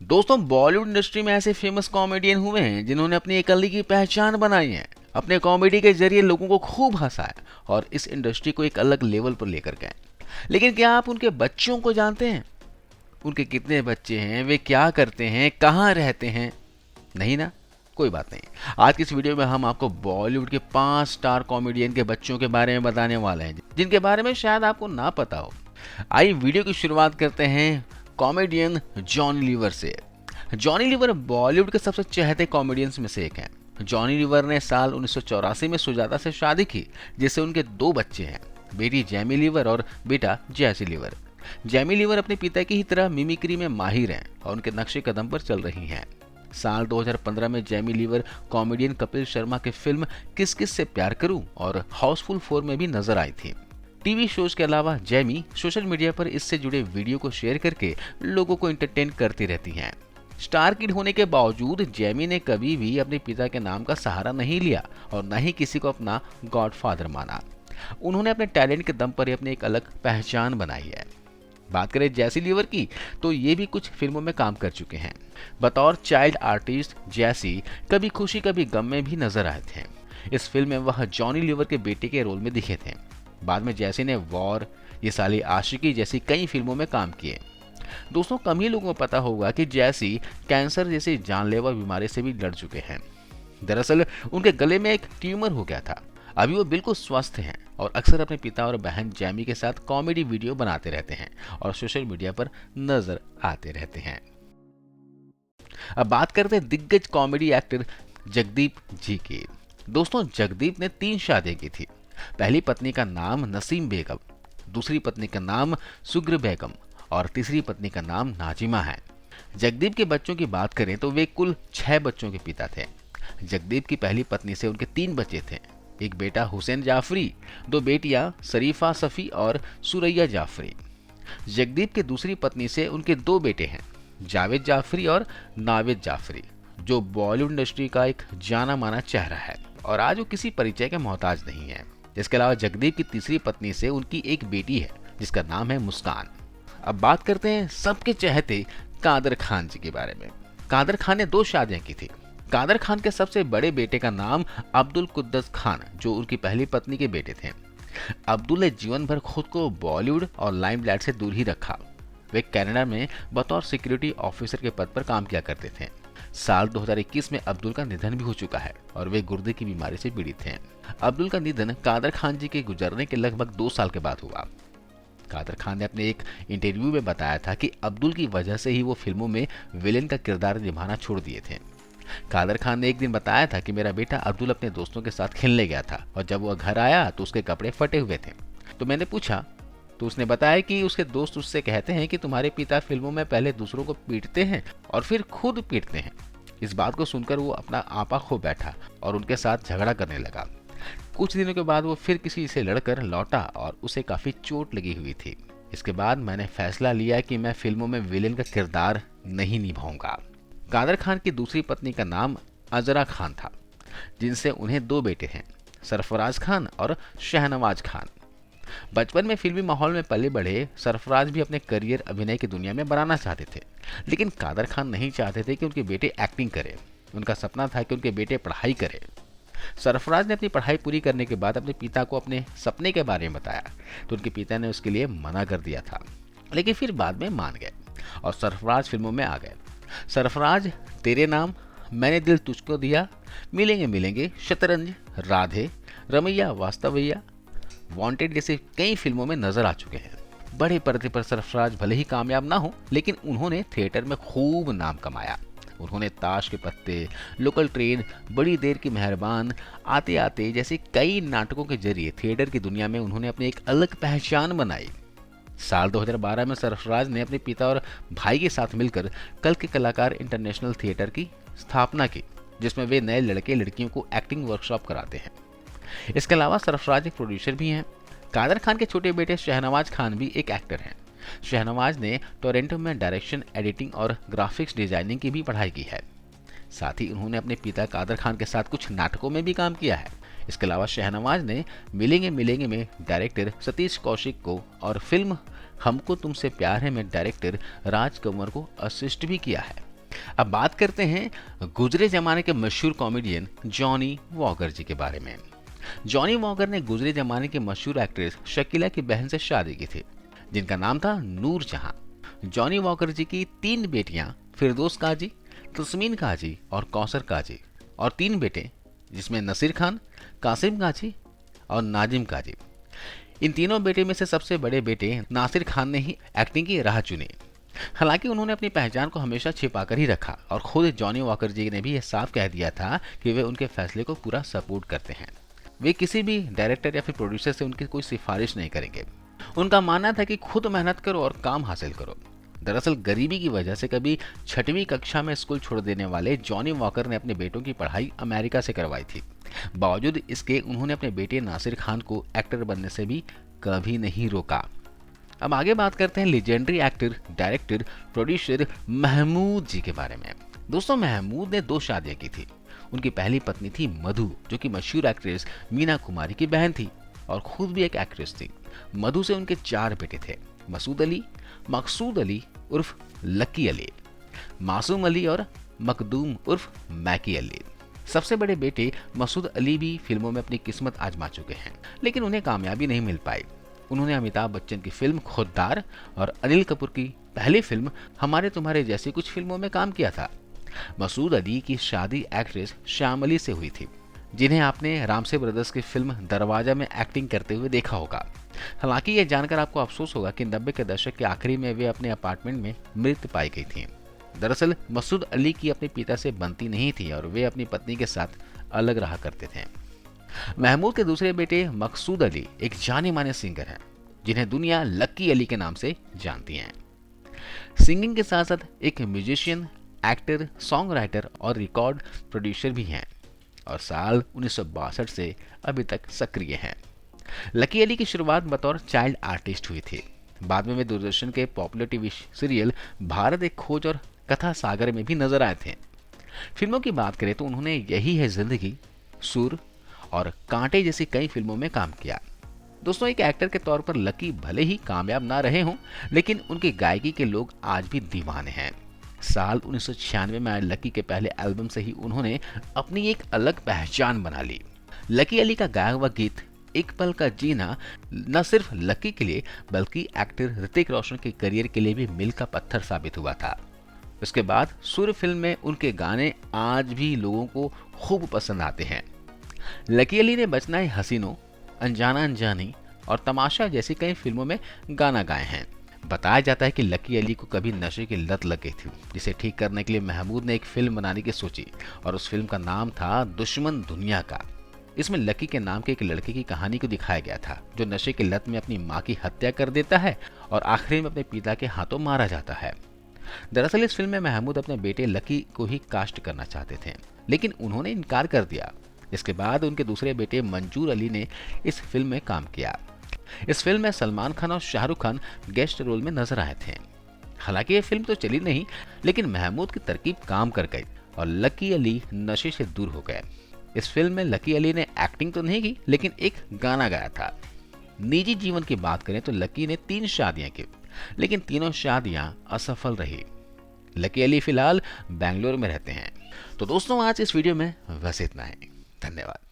दोस्तों, बॉलीवुड इंडस्ट्री में ऐसे फेमस कॉमेडियन हुए हैं जिन्होंने अपनी एक अलग ही पहचान बनाई है। अपने कॉमेडी के जरिए लोगों को खूब हंसाया और इस इंडस्ट्री को एक अलग लेवल पर लेकर गए। लेकिन क्या आप उनके बच्चों को जानते हैं? उनके कितने बच्चे हैं, वे क्या करते हैं, कहाँ रहते हैं? नहीं ना? कोई बात नहीं। आज की इस वीडियो में हम आपको बॉलीवुड के 5 स्टार कॉमेडियन के बच्चों के बारे में बताने वाले हैं, जिनके बारे में शायद आपको ना पता हो। आइए वीडियो की शुरुआत करते हैं कॉमेडियन जॉनी लीवर से। जॉनी लीवर बॉलीवुड के सबसे चहेते कॉमेडियंस में से एक हैं। जॉनी लीवर ने साल 1984 में सुजाता से शादी की, जिससे उनके 2 बच्चे हैं, बेटी जैमी लीवर और बेटा जैसी लीवर। जैमी लीवर अपने पिता की ही तरह मिमिक्री में माहिर हैं और उनके नक्शे कदम पर चल रही हैं। साल 2015 में Jamie Lever comedian Kapil Sharma के फिल्म किस किस से प्यार करूं और हाउसफुल 4 में भी नजर आई थी। टीवी शोज के अलावा जैमी सोशल मीडिया पर इससे जुड़े वीडियो को शेयर करके लोगों को एंटरटेन करती रहती हैं। स्टार किड होने के बावजूद जैमी ने कभी भी अपने पिता के नाम का सहारा नहीं लिया और न ही किसी को अपना गॉडफादर माना। उन्होंने अपने टैलेंट के दम पर ही अपनी एक अलग पहचान बनाई है। बात करें जैसी लीवर की, तो ये भी कुछ फिल्मों में काम कर चुके हैं। बतौर चाइल्ड आर्टिस्ट जैसी कभी खुशी कभी गम में भी नजर आए थे। इस फिल्म में वह जॉनी लीवर के बेटे के रोल में दिखे थे। बाद में जैसी ने वॉर, ये साली आशिकी जैसी कई फिल्मों में काम किए। दोस्तों, कम ही लोगों को पता होगा कि जैसी कैंसर जैसी जानलेवा बीमारी से भी लड़ चुके हैं। दरअसल उनके गले में एक ट्यूमर हो गया था। अभी वो बिल्कुल स्वस्थ हैं और अक्सर अपने पिता और बहन जैमी के साथ कॉमेडी वीडियो बनाते रहते हैं और सोशल मीडिया पर नजर आते रहते हैं। अब बात करते हैं दिग्गज कॉमेडी एक्टर जगदीप जी की। दोस्तों, जगदीप ने 3 शादियां की थी। पहली पत्नी का नाम नसीम बेगम, दूसरी पत्नी का नाम सुग्र बेगम और तीसरी पत्नी का नाम नाजिमा है। जगदीप के बच्चों की बात करें तो वे कुल 6 बच्चों के पिता थे। जगदीप की पहली पत्नी से उनके 3 बच्चे थे, एक बेटा हुसैन जाफरी, 2 बेटियां शरीफा सफ़ी और सुरैया जाफरी। जगदीप की दूसरी पत्नी से उनके 2 बेटे हैं, जावेद जाफरी और नावेद जाफरी, जो बॉलीवुड इंडस्ट्री का एक जाना माना चेहरा है और आज वो किसी परिचय के मोहताज नहीं है। इसके अलावा जगदीप की तीसरी पत्नी से उनकी एक बेटी है, जिसका नाम है मुस्कान। अब बात करते हैं सबके चहेते कादर खान जी के बारे में। कादर खान ने 2 शादियां की थी। कादर खान के सबसे बड़े बेटे का नाम अब्दुल कुद्दस खान, जो उनकी पहली पत्नी के बेटे थे। अब्दुल ने जीवन भर खुद को बॉलीवुड और लाइमलाइट से दूर ही रखा। वे कनाडा में बतौर सिक्योरिटी ऑफिसर के पद पर काम किया करते थे। साल 2021 में अब्दुल का निधन भी हो चुका है और वे गुर्दे की बीमारी से पीड़ित हैं। अब्दुल का निधन कादर खान जी के गुजरने के लगभग 2 साल के बाद हुआ। कादर खान ने अपने एक इंटरव्यू में बताया था कि अब्दुल की वजह से ही वो फिल्मों में विलेन का किरदार निभाना छोड़ दिए थे। कादर खान ने एक दिन बताया था कि मेरा बेटा अब्दुल अपने दोस्तों के साथ खेलने गया था और जब वह घर आया तो उसके कपड़े फटे हुए थे। तो मैंने पूछा, तो उसने बताया कि उसके दोस्त उससे कहते हैं कि तुम्हारे पिता फिल्मों में पहले दूसरों को पीटते हैं और फिर खुद पीटते हैं। इस बात को सुनकर वो अपना आपा खो बैठा और उनके साथ झगड़ा करने लगा। कुछ दिनों के बाद वो फिर किसी से लड़कर लौटा और उसे काफी चोट लगी हुई थी। इसके बाद मैंने फैसला लिया कि मैं फिल्मों में विलेन का किरदार नहीं निभाऊंगा। कादर खान की दूसरी पत्नी का नाम अजरा खान था, जिनसे उन्हें 2 बेटे हैं, सरफराज खान और शहनवाज खान। बचपन में फिल्मी माहौल में पले बढ़े सरफराज भी अपने करियर अभिनय की दुनिया में बनाना चाहते थे, लेकिन कादर खान नहीं चाहते थे कि उनके बेटे एक्टिंग करें। उनका सपना था कि उनके बेटे पढ़ाई करें। सरफराज ने अपनी पढ़ाई पूरी करने के बाद अपने पिता को अपने सपने के बारे में बताया, तो उनके पिता ने उसके लिए मना कर दिया था, लेकिन फिर बाद में मान गए और सरफराज फिल्मों में आ गए। सरफराज, तेरे नाम, मैंने दिल तुझको दिया, मिलेंगे मिलेंगे, शतरंज, राधे, रमैया वास्तवैया, वांटेड जैसे कई फिल्मों में नजर आ चुके हैं। बड़े पर्दे पर सरफराज भले ही कामयाब ना हो, लेकिन उन्होंने थिएटर में खूब नाम कमाया। उन्होंने ताश के पत्ते, लोकल ट्रेन, बड़ी देर की मेहरबान, आते आते जैसे कई नाटकों के जरिए थिएटर की दुनिया में उन्होंने अपनी एक अलग पहचान बनाई। साल 2012 में सरफराज ने अपने पिता और भाई के साथ मिलकर कल के कलाकार इंटरनेशनल थिएटर की स्थापना की, जिसमें वे नए लड़के लड़कियों को एक्टिंग वर्कशॉप कराते हैं। इसके अलावा सरफराज एक प्रोड्यूसर भी हैं। कादर खान के छोटे बेटे शहनवाज खान भी एक एक्टर हैं। शहनवाज ने टोरंटो में डायरेक्शन, एडिटिंग और ग्राफिक्स डिजाइनिंग की भी पढ़ाई की है। साथ ही उन्होंने अपने पिता कादर खान के साथ कुछ नाटकों में भी काम किया है। इसके अलावा शहनवाज ने मिलेंगे मिलेंगे में डायरेक्टर सतीश कौशिक को और फिल्म हमको तुमसे प्यार है में डायरेक्टर राज कंवर को असिस्ट भी किया है। अब बात करते हैं गुजरे जमाने के मशहूर कॉमेडियन जॉनी वॉकर जी के बारे में। जॉनी वॉकर ने गुजरे जमाने की मशहूर एक्ट्रेस शकीला की बहन से शादी की थी, जिनका नाम था नूर जहां। जॉनी वॉकर जी की 3 बेटियां फिरदौस काजी, तस्मीन काजी और कौसर काजी, और 3 बेटे जिसमें नसीर खान, कासिम काजी और नाजिम काजी। इन तीनों बेटे में से सबसे बड़े बेटे नासिर खान ने ही एक्टिंग की राह चुनी। हालांकि उन्होंने अपनी पहचान को हमेशा छिपाकर ही रखा और खुद जॉनी वॉकर जी ने भी यह साफ कह दिया था कि वे उनके फैसले को पूरा सपोर्ट करते हैं। वे किसी भी डायरेक्टर या फिर प्रोड्यूसर से उनकी कोई सिफारिश नहीं करेंगे। उनका मानना था कि खुद मेहनत करो और काम हासिल करो। दरअसल गरीबी की वजह से कभी 6वीं कक्षा में स्कूल छोड़ देने वाले जॉनी वॉकर ने अपने बेटों की पढ़ाई अमेरिका से करवाई थी। बावजूद इसके उन्होंने अपने बेटे नासिर खान को एक्टर बनने से भी कभी नहीं रोका। अब आगे बात करते हैं legendary actor, director, producer Mehmood ji के बारे में। दोस्तों, महमूद ने 2 शादियां की थी। उनकी पहली पत्नी थी मधु, जो कि मशहूर एक्ट्रेस मीना कुमारी की बहन थी और खुद भी एक एक्ट्रेस थी। मधु से उनके 4 बेटे थे, मसूद अली, मकसूद अली उर्फ लकी अली, मासूम अली और मकदूम उर्फ मैकी अली। सबसे बड़े बेटे मसूद अली भी फिल्मों में अपनी किस्मत आजमा चुके हैं, लेकिन उन्हें कामयाबी नहीं मिल पाई। उन्होंने अमिताभ बच्चन की फिल्म खुददार और अनिल कपूर की पहली फिल्म हमारे तुम्हारे जैसी कुछ फिल्मों में काम किया था। मसूद अली की शादी एक्ट्रेस श्याम अली से हुई थी, जिन्हें आपने रामसे ब्रदर्स की फिल्म दरवाजा में एक्टिंग करते हुए देखा होगा। हालांकि यह जानकर आपको अफसोस होगा कि 90 के दशक के आखिरी में वे अपने अपार्टमेंट में मृत पाई गई थी। दरअसल मसूद अली की अपने पिता से बनती नहीं थी और वे अपनी पत्नी के साथ अलग रहा करते थे। महमूद के दूसरे बेटे मकसूद अली एक जाने माने सिंगर हैं, जिन्हें दुनिया लक्की अली के नाम से जानती है। सिंगिंग के साथ साथ एक म्यूजिशियन, एक्टर, सॉन्ग राइटर और रिकॉर्ड प्रोड्यूसर भी हैं और साल 1962 से अभी तक सक्रिय हैं। लकी अली की शुरुआत बतौर चाइल्ड आर्टिस्ट हुई थी। बाद में वे दूरदर्शन के पॉपुलर टीवी सीरियल भारत एक खोज और कथा सागर में भी नजर आए थे। फिल्मों की बात करें तो उन्होंने यही है जिंदगी, सुर और कांटे जैसी कई फिल्मों में काम किया। दोस्तों, एक एक्टर के तौर पर लकी भले ही कामयाब ना रहे हों, लेकिन उनकी गायकी के लोग आज भी दीवाने हैं। साल 1996 में आए लकी के पहले एल्बम से ही उन्होंने अपनी एक अलग पहचान बना ली। लकी अली का गाया हुआ गीत एक पल का जीना न सिर्फ लकी के लिए बल्कि एक्टर ऋतिक रोशन के करियर के लिए भी मील का पत्थर साबित हुआ था। उसके बाद सूर्य फिल्म में उनके गाने आज भी लोगों को खूब पसंद आते हैं। लकी अली ने बचना है हसीनों, अनजाना अनजानी और तमाशा जैसी कई फिल्मों में गाना गाए हैं। बताया जाता है कि लकी अली को कभी नशे की लत लग गई थी, जिसे ठीक करने के लिए महमूद ने एक फिल्म बनाने की सोची और उस फिल्म का नाम था दुश्मन दुनिया का। इसमें लकी के नाम के एक लड़के की कहानी को दिखाया गया था, जो नशे की लत में अपनी मां की हत्या कर देता है और आखिरी में अपने पिता के हाथों मारा जाता है। दरअसल इस फिल्म में महमूद अपने बेटे लकी को ही कास्ट करना चाहते थे, लेकिन उन्होंने इनकार कर दिया। इसके बाद उनके दूसरे बेटे मंजूर अली ने इस फिल्म में काम किया। इस फिल्म में सलमान खान और शाहरुख खान गेस्ट रोल में नजर आए थे। हालांकि ये फिल्म तो चली नहीं, लेकिन महमूद की तरकीब काम कर गई और लकी अली नशे से दूर हो गए। इस फिल्म में लकी अली ने एक्टिंग तो नहीं की, लेकिन एक गाना गाया था। निजी जीवन की बात करें तो लकी ने 3 शादियां की, लेकिन तीनों शादियां असफल रही। लकी अली फिलहाल बेंगलोर में रहते हैं। तो दोस्तों, आज इस वीडियो में बस इतना है। धन्यवाद।